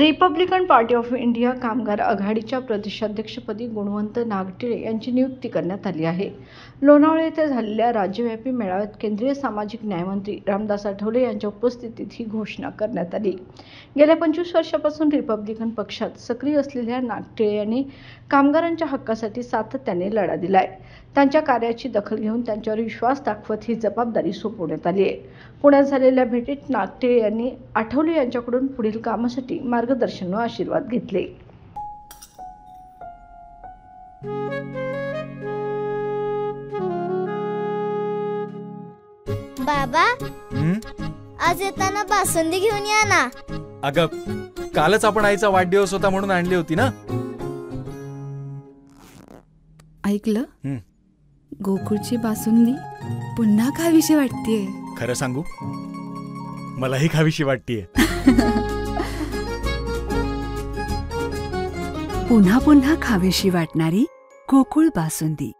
Republican party of India कामगार आघाडीच्या प्रदेशाध्यक्षपदी गुणवंत नागटिळे यांची नियुक्ती करण्यात आली आहे. लोणावळा येथे झालेल्या राज्यव्यापी मेळाव्यात केंद्रीय सामाजिक न्यायमंत्री रामदास आठवले यांच्या उपस्थितीत ही घोषणा करण्यात आली. गेल्या 25 वर्षांपासून रिपब्लिकन पक्षात सक्रिय असलेल्या नागटिळे यांनी कामगारांच्या हक्कासाठी सातत्याने लढा दिलाय. त्यांच्या कार्याची दखल घेऊन त्यांच्यावर विश्वास दाखवत ही जबाबदारी सोपवण्यात आली आहे. पुण्यात झालेल्या भेटीत नागटिळे यांनी आठवले यांच्याकडून पुढील कामासाठी मार्गदर्शन व आशीर्वाद घेतले. बाबा, आज येताना बासुंदी घेऊन या ना. अगं, कालच आपण आईचा वाढदिवस होता म्हणून आणली होती ना. ऐकलं, गोकुळची बासुंदी पुन्हा खावीशी वाटतेय. खरं सांगू, मलाही खावीशी वाटतेय. पुन्हा पुन्हा खावीशी वाटणारी गोकुळ बासुंदी.